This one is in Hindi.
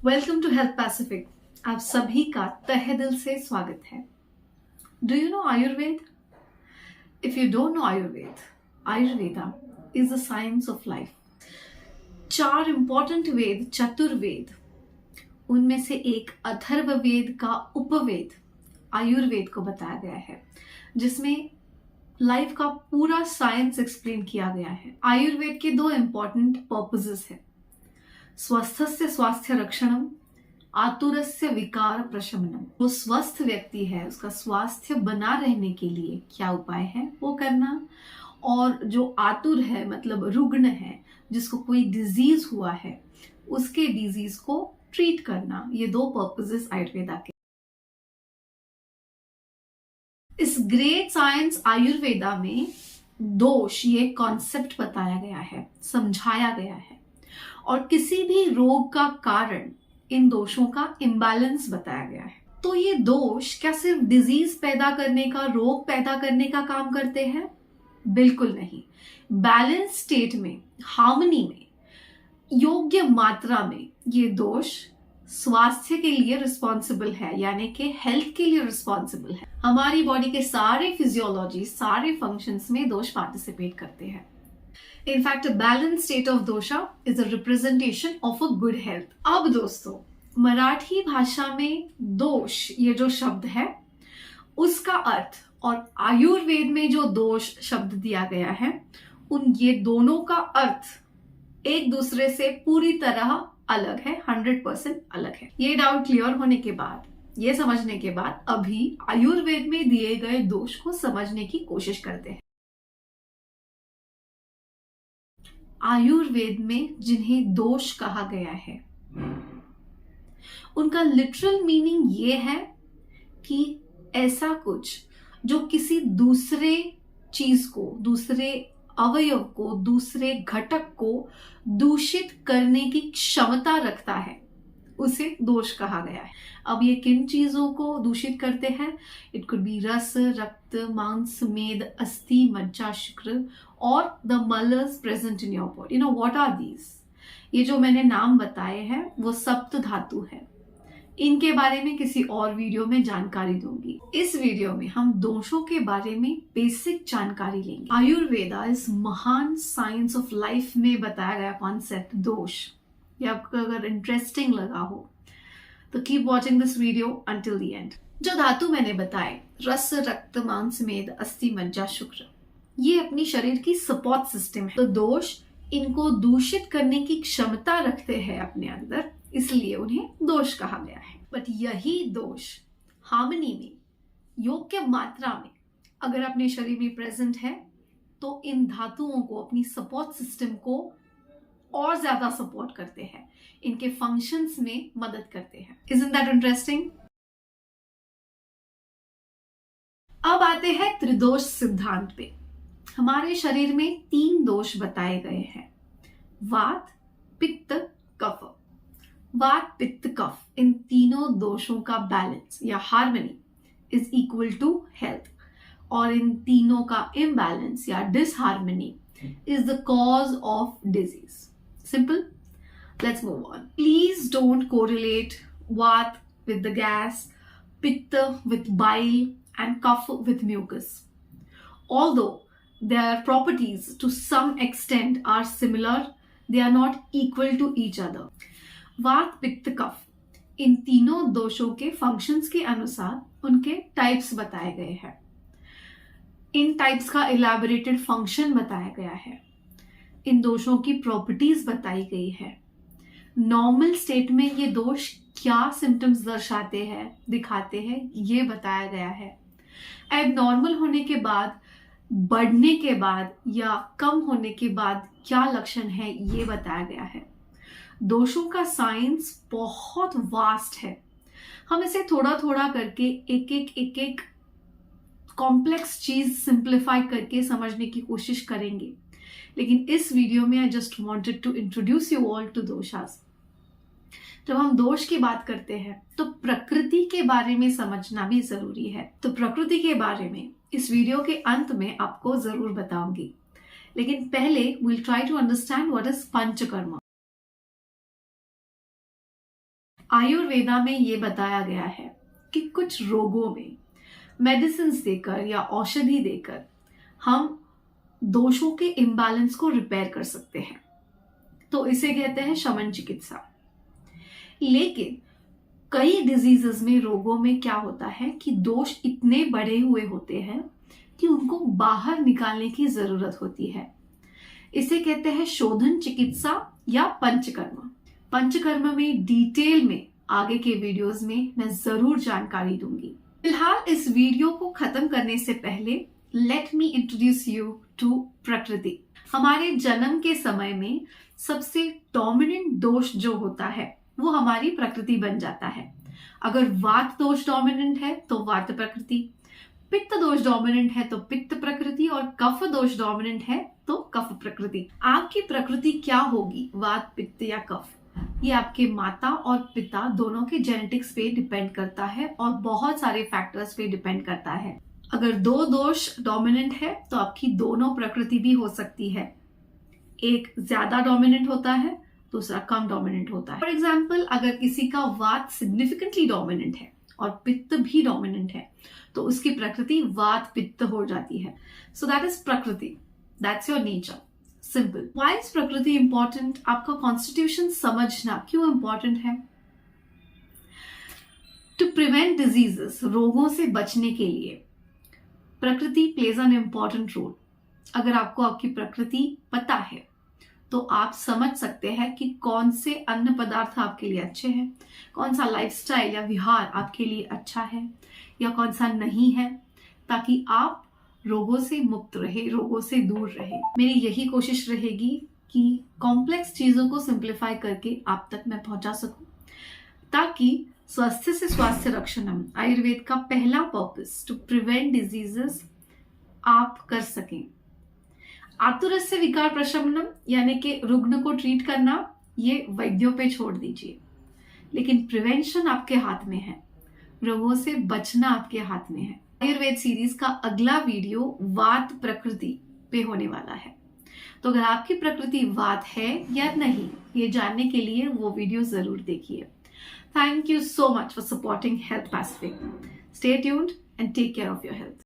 Welcome to health Pacific. आप सभी का तहे दिल से स्वागत है। Do you know Ayurveda? If you don't know Ayurveda, Ayurveda is the science of life. 4 important Veda, चतुर्वेद, उनमें से एक अथर्ववेद का उपवेद आयुर्वेद को बताया गया है, जिसमें लाइफ का पूरा साइंस एक्सप्लेन किया गया है। आयुर्वेद के 2 इंपॉर्टेंट पर्पसेस है। स्वस्थस्य स्वास्थ्य रक्षणम, आतुरस्य विकार प्रशमनम। वो स्वस्थ व्यक्ति है, उसका स्वास्थ्य बना रहने के लिए क्या उपाय है वो करना, और जो आतुर है मतलब रुग्ण है, जिसको कोई डिजीज हुआ है, उसके डिजीज को ट्रीट करना। ये 2 पर्पसेस आयुर्वेदा के। इस ग्रेट साइंस आयुर्वेदा में दोष ये कॉन्सेप्ट बताया गया है, समझाया गया है, और किसी भी रोग का कारण इन दोषों का इम्बैलेंस बताया गया है। तो ये दोष क्या सिर्फ डिजीज पैदा करने का, रोग पैदा करने का काम करते हैं? बिल्कुल नहीं। बैलेंस स्टेट में, हार्मनी में, योग्य मात्रा में ये दोष स्वास्थ्य के लिए रिस्पॉन्सिबल है, यानी कि हेल्थ के लिए रिस्पॉन्सिबल है। हमारी बॉडी के सारे फिजियोलॉजी, सारे फंक्शंस में दोष पार्टिसिपेट करते हैं। In fact, a balanced state of dosha is a representation of a good health. अब दोस्तों, मराठी भाषा में दोष ये जो शब्द है उसका अर्थ और आयुर्वेद में जो दोष शब्द दिया गया है, उन ये दोनों का अर्थ एक दूसरे से पूरी तरह अलग है, 100% अलग है। ये डाउट क्लियर होने के बाद, ये समझने के बाद अभी आयुर्वेद में दिए गए दोष को समझने की कोशिश करते हैं। आयुर्वेद में जिन्हें दोष कहा गया है, उनका लिटरल मीनिंग ये है कि ऐसा कुछ जो किसी दूसरे चीज को, दूसरे अवयव को, दूसरे घटक को दूषित करने की क्षमता रखता है, उसे दोष कहा गया है। अब ये किन चीजों को दूषित करते हैं? इट कुड बी रस, रक्त, मांस, मेद, अस्थि, मज्जा, शुक्र, और the malas present in your body. You know what are these? ये जो मैंने नाम बताए हैं वो सप्त धातु है। इनके बारे में किसी और वीडियो में जानकारी दूंगी। इस वीडियो में हम दोषों के बारे में बेसिक जानकारी लेंगे। आयुर्वेदा इस महान साइंस ऑफ लाइफ में बताया गया कॉन्सेप्ट दोष, ये आपको अगर इंटरेस्टिंग लगा हो तो keep watching this video until the end. जो धातु मैंने बताए, रस, रक्त, मांस, मेद, अस्थि, मज्जा, शुक्र, ये अपनी शरीर की सपोर्ट सिस्टम है। तो दोष इनको दूषित करने की क्षमता रखते हैं अपने अंदर, इसलिए उन्हें दोष कहा गया है। बट यही दोष हार्मनी में, योग्य मात्रा में अगर अपने शरीर में प्रेजेंट है तो इन धातुओं को, अपनी सपोर्ट सिस्टम को और ज्यादा सपोर्ट करते हैं, इनके फंक्शंस में मदद करते हैं। Isn't that interesting? अब आते हैं त्रिदोष सिद्धांत पे। हमारे शरीर में 3 दोष बताए गए हैं, वात, पित्त, कफ। वात, पित्त, कफ, इन तीनों दोषों का बैलेंस या harmony is equal to health, और इन तीनों का इम्बैलेंस या disharmony is the cause of disease. Simple? Let's move on. Please don't correlate Vat with the gas, Pitta with bile, and Kapha with mucus. Although their properties to some extent are similar, they are not equal to each other. Vat, Pitta, Kapha, इन तीनों दोषों के फंक्शंस के अनुसार उनके टाइप्स बताए गए हैं। इन टाइप्स का इलैबोरेटेड फंक्शन बताया गया है, इन दोषों की प्रॉपर्टीज बताई गई है। नॉर्मल स्टेट में ये दोष क्या सिम्टम्स दर्शाते हैं, दिखाते हैं, ये बताया गया है। एबनॉर्मल होने के बाद, बढ़ने के बाद या कम होने के बाद क्या लक्षण है, ये बताया गया है। दोषों का साइंस बहुत वास्ट है। हम इसे थोड़ा थोड़ा करके एक एक कॉम्प्लेक्स चीज सिंप्लीफाई करके समझने की कोशिश करेंगे, लेकिन इस वीडियो में I just wanted to introduce you all to doshas. जब हम दोष की बात करते हैं तो प्रकृति के बारे में समझना भी जरूरी है। तो प्रकृति के बारे में इस वीडियो के अंत में आपको जरूर बताऊंगी, लेकिन पहले we'll try to understand what is panchakarma. Ayurveda में ये बताया गया है कि कुछ रोगों में मेडिसिन देकर या औषधि देकर हम दोषों के इम्बैलेंस को रिपेयर कर सकते हैं, तो इसे कहते हैं शमन चिकित्सा। लेकिन कई डिजीजेस में, रोगों में क्या होता है कि दोष इतने बड़े हुए होते हैं कि उनको बाहर निकालने की जरूरत होती है। इसे कहते हैं शोधन चिकित्सा या पंचकर्म। पंचकर्म में डिटेल में आगे के वीडियोस में मैं जरूर जानकारी दूंगी। फिलहाल इस वीडियो को खत्म करने से पहले let me introduce you to prakriti. हमारे जन्म के समय में सबसे डोमिनेंट दोष जो होता है वो हमारी प्रकृति बन जाता है। अगर वात दोष डोमिनेंट है तो वात प्रकृति, पित्त दोष डोमिनेंट है तो पित्त प्रकृति, और कफ दोष डोमिनेंट है तो कफ प्रकृति। आपकी प्रकृति क्या होगी, वात, पित्त या कफ, ये आपके माता और पिता दोनों के जेनेटिक्स पे डिपेंड करता है और बहुत सारे फैक्टर्स पे डिपेंड करता है। अगर दो दोष डोमिनेंट है तो आपकी दोनों प्रकृति भी हो सकती है। एक ज्यादा डोमिनेंट होता है, दूसरा कम डोमिनेंट होता है। फॉर एग्जाम्पल, अगर किसी का वात सिग्निफिकेंटली डोमिनेंट है और पित्त भी डोमिनेंट है तो उसकी प्रकृति वात पित्त हो जाती है। सो दैट इज प्रकृति, that's your nature, simple. Why is प्रकृति इंपॉर्टेंट? आपका कॉन्स्टिट्यूशन समझना क्यों इंपॉर्टेंट है? टू प्रिवेंट डिजीजेस, रोगों से बचने के लिए प्रकृति प्लेज एन इंपॉर्टेंट रोल। अगर आपको आपकी प्रकृति पता है तो आप समझ सकते हैं कि कौन से अन्न पदार्थ आपके लिए अच्छे हैं, कौन सा लाइफस्टाइल या विहार आपके लिए अच्छा है या कौन सा नहीं है, ताकि आप रोगों से मुक्त रहे, रोगों से दूर रहे। मेरी यही कोशिश रहेगी कि कॉम्प्लेक्स चीजों को सिंप्लीफाई करके आप तक मैं पहुंचा सकूं, ताकि स्वास्थ्य से स्वास्थ्य रक्षणम, आयुर्वेद का पहला पर्पस टू प्रिवेंट डिजीजेस, आप कर सकें। आतुरस्य विकार प्रशमनम, यानी कि रुग्ण को ट्रीट करना, ये वैद्यों पे छोड़ दीजिए, लेकिन प्रिवेंशन आपके हाथ में है, रोगों से बचना आपके हाथ में है। आयुर्वेद सीरीज का अगला वीडियो वात प्रकृति पे होने वाला है, तो अगर आपकी प्रकृति वात है या नहीं ये जानने के लिए वो वीडियो जरूर देखिए। Thank you so much for supporting Health Pacific. Stay tuned and take care of your health.